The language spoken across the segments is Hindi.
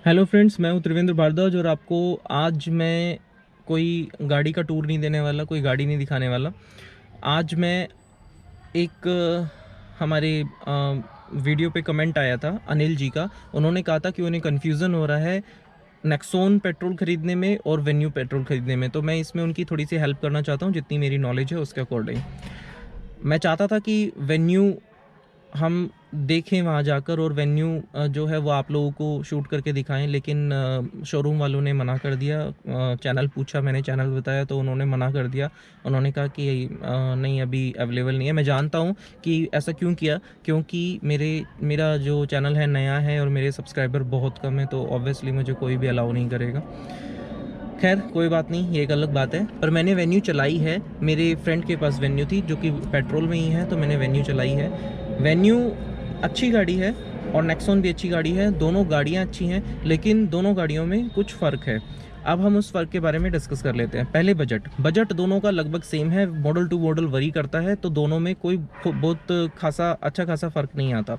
हेलो फ्रेंड्स, मैं हूं त्रिवेंद्र भारद्वाज और आपको आज मैं कोई गाड़ी का टूर नहीं देने वाला, कोई गाड़ी नहीं दिखाने वाला। आज मैं एक हमारे वीडियो पे कमेंट आया था अनिल जी का। उन्होंने कहा था कि उन्हें कन्फ्यूज़न हो रहा है नेक्सॉन पेट्रोल ख़रीदने में और वेन्यू पेट्रोल ख़रीदने में। तो मैं इसमें उनकी थोड़ी सी हेल्प करना चाहता हूँ, जितनी मेरी नॉलेज है उसके अकॉर्डिंग। मैं चाहता था कि वेन्यू हम देखें वहाँ जाकर और वेन्यू जो है वो आप लोगों को शूट करके दिखाएं, लेकिन शोरूम वालों ने मना कर दिया। चैनल पूछा, मैंने चैनल बताया तो उन्होंने मना कर दिया। उन्होंने कहा कि नहीं, अभी अवेलेबल नहीं है। मैं जानता हूँ कि ऐसा क्यों किया, क्योंकि मेरा जो चैनल है नया है और मेरे सब्सक्राइबर बहुत कम है, तो ऑब्वियसली मुझे कोई भी अलाउ नहीं करेगा। खैर कोई बात नहीं, ये एक अलग बात है। पर मैंने वेन्यू चलाई है, मेरे फ्रेंड के पास वेन्यू थी जो कि पेट्रोल में ही है, तो मैंने वेन्यू चलाई है। वेन्यू अच्छी गाड़ी है और नेक्सॉन भी अच्छी गाड़ी है। दोनों गाड़ियाँ अच्छी हैं, लेकिन दोनों गाड़ियों में कुछ फ़र्क है। अब हम उस फ़र्क के बारे में डिस्कस कर लेते हैं। पहले बजट दोनों का लगभग सेम है, मॉडल टू मॉडल वरी करता है, तो दोनों में कोई बहुत खासा अच्छा खासा फ़र्क नहीं आता।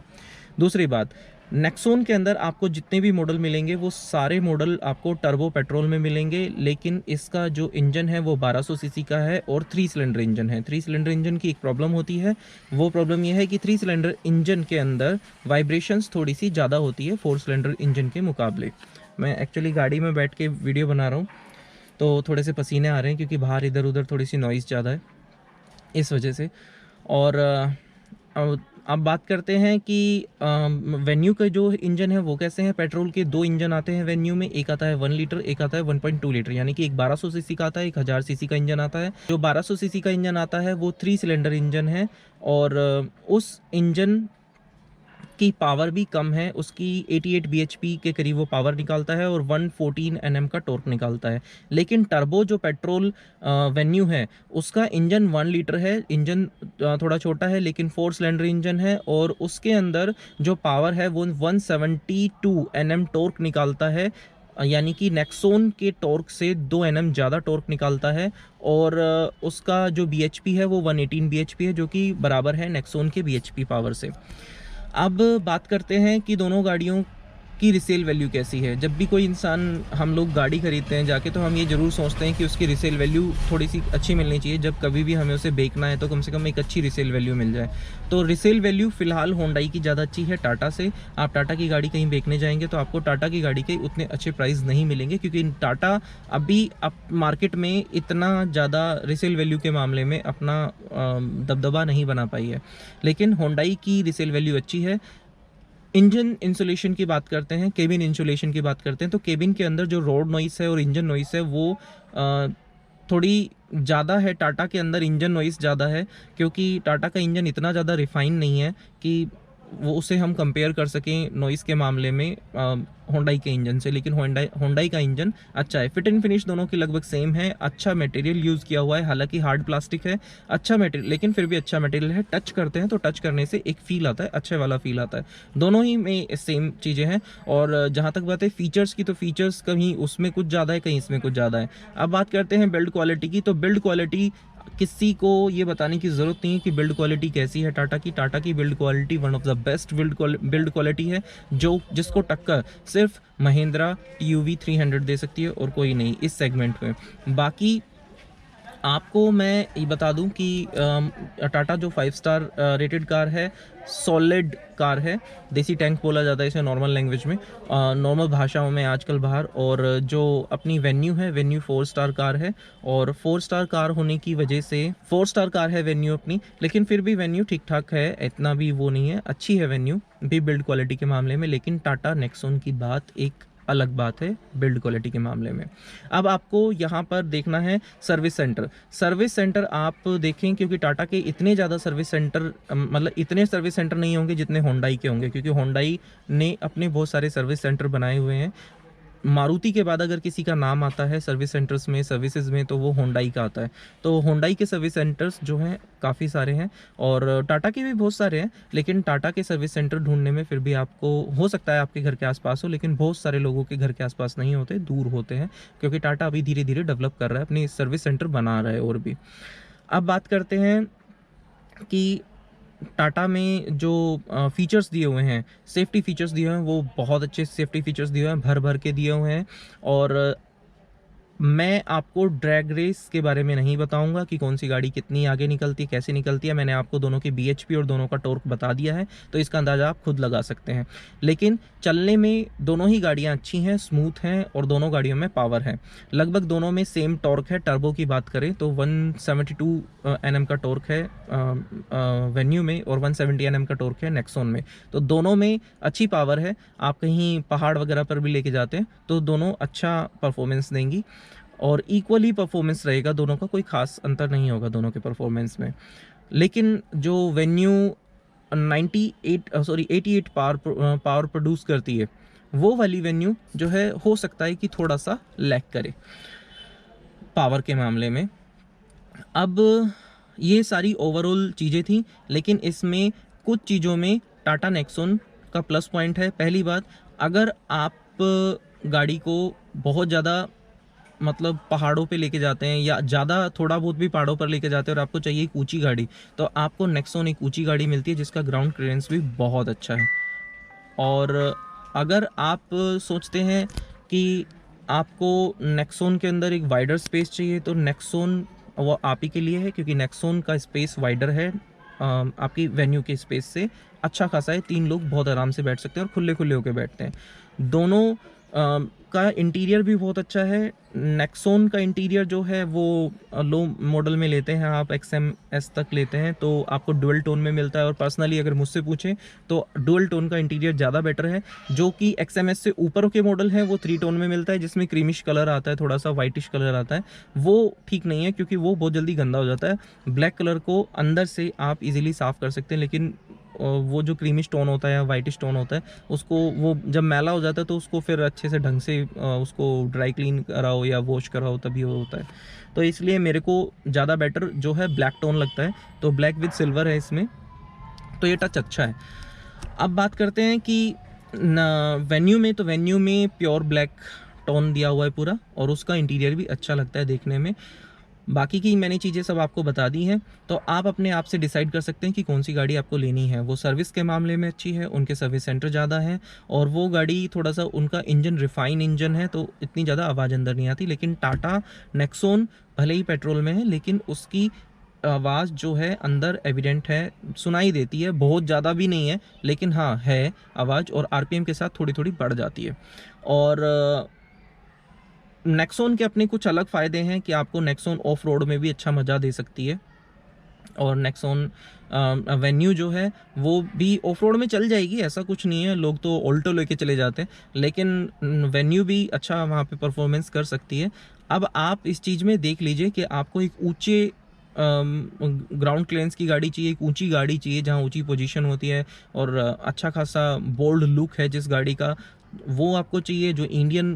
दूसरी बात, नेक्सॉन के अंदर आपको जितने भी मॉडल मिलेंगे वो सारे मॉडल आपको टर्बो पेट्रोल में मिलेंगे, लेकिन इसका जो इंजन है वो 1200 सीसी का है और 3 सिलेंडर इंजन है। 3 सिलेंडर इंजन की एक प्रॉब्लम होती है, वो प्रॉब्लम ये है कि 3 सिलेंडर इंजन के अंदर वाइब्रेशंस थोड़ी सी ज़्यादा होती है 4 सिलेंडर इंजन के मुकाबले। मैं एक्चुअली गाड़ी में बैठ के वीडियो बना रहा हूँ, तो थोड़े से पसीने आ रहे हैं क्योंकि बाहर इधर उधर थोड़ी सी नॉइज़ ज़्यादा है, इस वजह से। और अब बात करते हैं कि वेन्यू का जो इंजन है वो कैसे हैं। पेट्रोल के दो इंजन आते हैं वेन्यू में, एक आता है 1 लीटर, एक आता है 1.2 लीटर, यानी कि एक 1200 सीसी का आता है, एक 1000 सीसी का इंजन आता है। जो 1200 सीसी का इंजन आता है वो 3 सिलेंडर इंजन है और उस इंजन की पावर भी कम है, उसकी 88 bhp के करीब वो पावर निकालता है और 114 Nm का टॉर्क निकालता है। लेकिन टर्बो जो पेट्रोल वेन्यू है उसका इंजन 1 लीटर है, इंजन थोड़ा छोटा है लेकिन 4 सिलेंडर इंजन है और उसके अंदर जो पावर है वो 172 Nm टॉर्क निकालता है, यानी कि नेक्सॉन के टॉर्क से 2 Nm ज़्यादा टॉर्क निकालता है। और उसका जो bhp है वो 118 bhp है, जो कि बराबर है नेक्सॉन के bhp पावर से। अब बात करते हैं कि दोनों गाड़ियों की रीसेल वैल्यू कैसी है। जब भी कोई इंसान, हम लोग गाड़ी खरीदते हैं जाके, तो हम ये ज़रूर सोचते हैं कि उसकी रीसेल वैल्यू थोड़ी सी अच्छी मिलनी चाहिए। जब कभी भी हमें उसे बेचना है तो कम से कम एक अच्छी रीसेल वैल्यू मिल जाए। तो रीसेल वैल्यू फ़िलहाल होंडाई की ज़्यादा अच्छी है टाटा से। आप टाटा की गाड़ी कहीं बेचने जाएंगे तो आपको टाटा की गाड़ी के उतने अच्छे प्राइस नहीं मिलेंगे, क्योंकि टाटा अभी मार्केट में इतना ज़्यादा रीसेल वैल्यू के मामले में अपना दबदबा नहीं बना पाई है। लेकिन होंडाई की रीसेल वैल्यू अच्छी है। इंजन इंसुलेशन की बात करते हैं, केबिन इंसुलेशन की बात करते हैं, तो केबिन के अंदर जो रोड नॉइस है और इंजन नॉइस है वो थोड़ी ज़्यादा है। टाटा के अंदर इंजन नॉइस ज़्यादा है, क्योंकि टाटा का इंजन इतना ज़्यादा रिफाइन नहीं है कि वो उसे हम कंपेयर कर सकें नॉइस के मामले में होंडाई के इंजन से। लेकिन होंडाई का इंजन अच्छा है। फिट एंड फिनिश दोनों की लगभग सेम है। अच्छा मटेरियल यूज़ किया हुआ है, हालांकि हार्ड प्लास्टिक है, अच्छा मटेरियल, लेकिन फिर भी अच्छा मटेरियल है। टच करते हैं तो टच करने से एक फ़ील आता है, अच्छे वाला फ़ील आता है। दोनों ही में सेम चीज़ें हैं। और जहाँ तक बात है फीचर्स की, तो फीचर्स कहीं उसमें कुछ ज़्यादा है, कहीं इसमें कुछ ज़्यादा है। अब बात करते हैं बिल्ड क्वालिटी की, तो बिल्ड क्वालिटी किसी को ये बताने की ज़रूरत नहीं है कि बिल्ड क्वालिटी कैसी है। टाटा की build quality one of the best build quality है, जो जिसको टक्कर सिर्फ महिंद्रा TUV 300 दे सकती है और कोई नहीं इस सेगमेंट में। बाकी आपको मैं ये बता दूं कि टाटा जो 5 स्टार रेटेड कार है, सॉलिड कार है। देसी टैंक बोला जाता है इसे नॉर्मल लैंग्वेज में, नॉर्मल भाषाओं में आजकल बाहर। और जो अपनी वेन्यू है, वेन्यू 4 स्टार कार है। और 4 स्टार कार होने की वजह से 4 स्टार कार है वेन्यू अपनी, लेकिन फिर भी वेन्यू ठीक ठाक है, इतना भी वो नहीं है, अच्छी है वेन्यू भी बिल्ड क्वालिटी के मामले में। लेकिन टाटा नेक्सॉन की बात एक अलग बात है बिल्ड क्वालिटी के मामले में। अब आपको यहाँ पर देखना है सर्विस सेंटर आप देखें, क्योंकि टाटा के इतने ज़्यादा सर्विस सेंटर, मतलब इतने सर्विस सेंटर नहीं होंगे जितने होंडाई के होंगे, क्योंकि होंडाई ने अपने बहुत सारे सर्विस सेंटर बनाए हुए हैं। मारुति के बाद अगर किसी का नाम आता है सर्विस सेंटर्स में, सर्विसेज में, तो वो होंडाई का आता है। तो होंडाई के सर्विस सेंटर्स जो हैं काफ़ी सारे हैं और टाटा के भी बहुत सारे हैं। लेकिन टाटा के सर्विस सेंटर ढूंढने में फिर भी आपको, हो सकता है आपके घर के आसपास हो, लेकिन बहुत सारे लोगों के घर के आसपास नहीं होते, दूर होते हैं, क्योंकि टाटा अभी धीरे धीरे डेवलप कर रहा है, अपनी सर्विस सेंटर बना रहा है। और भी अब बात करते हैं कि टाटा में जो फीचर्स दिए हुए हैं, सेफ्टी फीचर्स दिए हुए हैं, वो बहुत अच्छे सेफ्टी फीचर्स दिए हुए हैं, भर भर के दिए हुए हैं। और मैं आपको ड्रैग रेस के बारे में नहीं बताऊंगा कि कौन सी गाड़ी कितनी आगे निकलती है, कैसे निकलती है। मैंने आपको दोनों की बीएचपी और दोनों का टॉर्क बता दिया है, तो इसका अंदाज़ा आप खुद लगा सकते हैं। लेकिन चलने में दोनों ही गाड़ियां अच्छी हैं, स्मूथ हैं, और दोनों गाड़ियों में पावर है। लगभग दोनों में सेम टॉर्क है। टर्बो की बात करें तो 172 Nm का टॉर्क है वेन्यू में, और 170 Nm का टॉर्क है नेक्सॉन में। तो दोनों में अच्छी पावर है। आप कहीं पहाड़ वगैरह पर भी लेके जाते हैं तो दोनों अच्छा परफॉर्मेंस देंगी, और इक्वली परफॉर्मेंस रहेगा दोनों का, कोई खास अंतर नहीं होगा दोनों के परफॉर्मेंस में। लेकिन जो वेन्यू 88 पावर प्रोड्यूस करती है, वो वाली वेन्यू जो है हो सकता है कि थोड़ा सा लैग करे पावर के मामले में। अब ये सारी ओवरऑल चीज़ें थी, लेकिन इसमें कुछ चीज़ों में टाटा नेक्सॉन का प्लस पॉइंट है। पहली बात, अगर आप गाड़ी को बहुत ज़्यादा मतलब पहाड़ों पे लेके जाते हैं, या ज़्यादा थोड़ा बहुत भी पहाड़ों पर लेके जाते हैं, और आपको चाहिए एक ऊंची गाड़ी, तो आपको नेक्सॉन एक ऊंची गाड़ी मिलती है जिसका ग्राउंड क्लियरेंस भी बहुत अच्छा है। और अगर आप सोचते हैं कि आपको नेक्सॉन के अंदर एक वाइडर स्पेस चाहिए, तो नेक्सॉन वो आप ही के लिए है, क्योंकि नेक्सॉन का स्पेस वाइडर है आपकी वेन्यू के स्पेस से अच्छा खासा है। 3 लोग बहुत आराम से बैठ सकते हैं, और खुले खुले होकर बैठते हैं। दोनों का इंटीरियर भी बहुत अच्छा है। नेक्सॉन का इंटीरियर जो है वो लो मॉडल में लेते हैं आप, XMS तक लेते हैं तो आपको डुअल टोन में मिलता है। और पर्सनली अगर मुझसे पूछें तो डुअल टोन का इंटीरियर ज़्यादा बेटर है। जो कि XMS से ऊपर के मॉडल हैं वो 3 टोन में मिलता है, जिसमें क्रीमिश कलर आता है, थोड़ा सा वाइटिश कलर आता है। वो ठीक नहीं है, क्योंकि वो बहुत जल्दी गंदा हो जाता है। ब्लैक कलर को अंदर से आप इजीली साफ़ कर सकते हैं, लेकिन वो जो क्रीमिश टोन होता है या वाइटिश टोन होता है, उसको वो जब मैला हो जाता है तो उसको फिर अच्छे से ढंग से उसको ड्राई क्लीन कराओ या वॉश कराओ, तभी वो होता है। तो इसलिए मेरे को ज़्यादा बेटर जो है ब्लैक टोन लगता है, तो ब्लैक विद सिल्वर है इसमें, तो ये टच अच्छा है। अब बात करते हैं कि वेन्यू में, तो वेन्यू में प्योर ब्लैक टोन दिया हुआ है पूरा, और उसका इंटीरियर भी अच्छा लगता है देखने में। बाकी की मैंने चीज़ें सब आपको बता दी हैं, तो आप अपने आप से डिसाइड कर सकते हैं कि कौन सी गाड़ी आपको लेनी है। वो सर्विस के मामले में अच्छी है, उनके सर्विस सेंटर ज़्यादा है, और वो गाड़ी थोड़ा सा उनका इंजन रिफाइन इंजन है, तो इतनी ज़्यादा आवाज़ अंदर नहीं आती। लेकिन टाटा नेक्सॉन भले ही पेट्रोल में है, लेकिन उसकी आवाज़ जो है अंदर एविडेंट है, सुनाई देती है। बहुत ज़्यादा भी नहीं है, लेकिन हाँ है आवाज़, और RPM के साथ थोड़ी थोड़ी बढ़ जाती है। और नेक्सॉन के अपने कुछ अलग फ़ायदे हैं कि आपको नेक्सॉन ऑफ रोड में भी अच्छा मज़ा दे सकती है, और नेक्सॉन वेन्यू जो है वो भी ऑफ रोड में चल जाएगी, ऐसा कुछ नहीं है। लोग तो ऑल्टो लेके चले जाते हैं, लेकिन वेन्यू भी अच्छा वहाँ पे परफॉर्मेंस कर सकती है। अब आप इस चीज़ में देख लीजिए कि आपको एक ऊंचे ग्राउंड क्लियरेंस की गाड़ी चाहिए, एक ऊंची गाड़ी चाहिए जहाँ ऊंची पोजीशन होती है, और अच्छा खासा बोल्ड लुक है जिस गाड़ी का, वो आपको चाहिए। जो इंडियन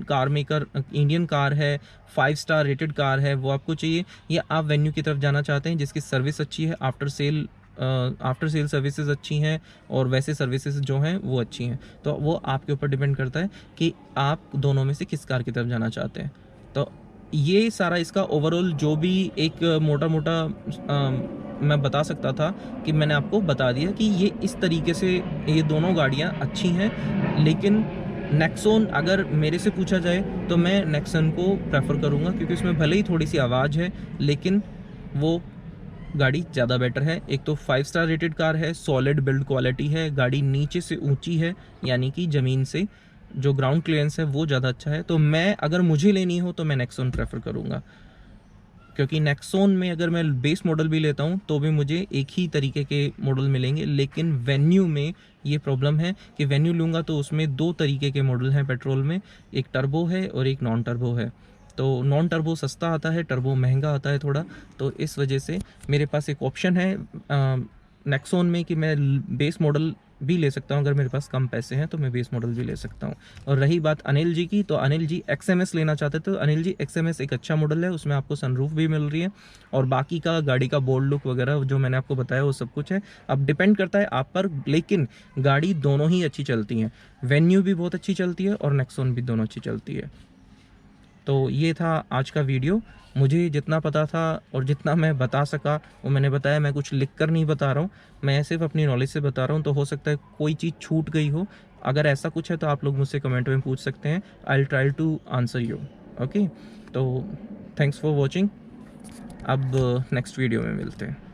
कार है, 5 स्टार रेटेड कार है, वो आपको चाहिए। या आप वेन्यू की तरफ जाना चाहते हैं जिसकी सर्विस अच्छी है, आफ्टर सेल सर्विसेज अच्छी हैं, और वैसे सर्विसेज जो हैं वो अच्छी हैं। तो वो आपके ऊपर डिपेंड करता है कि आप दोनों में से किस कार की तरफ जाना चाहते हैं। तो ये सारा इसका ओवरऑल जो भी एक मोटा मोटा मैं बता सकता था, कि मैंने आपको बता दिया कि ये इस तरीके से ये दोनों गाड़ियाँ अच्छी हैं। लेकिन नेक्सॉन अगर मेरे से पूछा जाए तो मैं नेक्सॉन को प्रेफर करूँगा, क्योंकि उसमें भले ही थोड़ी सी आवाज़ है, लेकिन वो गाड़ी ज़्यादा बेटर है। एक तो 5 स्टार रेटेड कार है, सॉलिड बिल्ड क्वालिटी है, गाड़ी नीचे से ऊंची है, यानी कि ज़मीन से जो ग्राउंड क्लियरेंस है वो ज़्यादा अच्छा है। तो मैं अगर मुझे लेनी हो तो मैं नेक्सॉन प्रेफर करूँगा, क्योंकि नेक्सॉन में अगर मैं बेस मॉडल भी लेता हूँ तो भी मुझे एक ही तरीके के मॉडल मिलेंगे। लेकिन वेन्यू में ये प्रॉब्लम है कि वेन्यू लूँगा तो उसमें 2 तरीके के मॉडल हैं पेट्रोल में, एक टर्बो है और एक नॉन टर्बो है। तो नॉन टर्बो सस्ता आता है, टर्बो महंगा आता है थोड़ा। तो इस वजह से मेरे पास एक ऑप्शन है नेक्सॉन में कि मैं बेस मॉडल भी ले सकता हूं। अगर मेरे पास कम पैसे हैं तो मैं बेस मॉडल भी ले सकता हूं। और रही बात अनिल जी की, तो अनिल जी XMS लेना चाहते थे। तो अनिल जी XMS एक अच्छा मॉडल है, उसमें आपको सनरूफ भी मिल रही है, और बाकी का गाड़ी का बोल्ड लुक वगैरह जो मैंने आपको बताया वो सब कुछ है। अब डिपेंड करता है आप पर, लेकिन गाड़ी दोनों ही अच्छी चलती हैं। वेन्यू भी बहुत अच्छी चलती है और नेक्सॉन भी दोनों अच्छी चलती है। तो ये था आज का वीडियो। मुझे जितना पता था और जितना मैं बता सका वो मैंने बताया। मैं कुछ लिख कर नहीं बता रहा हूँ, मैं सिर्फ अपनी नॉलेज से बता रहा हूँ। तो हो सकता है कोई चीज़ छूट गई हो। अगर ऐसा कुछ है तो आप लोग मुझसे कमेंट में पूछ सकते हैं। I will try to answer you. Okay, तो थैंक्स फॉर वॉचिंग। अब नेक्स्ट वीडियो में मिलते हैं।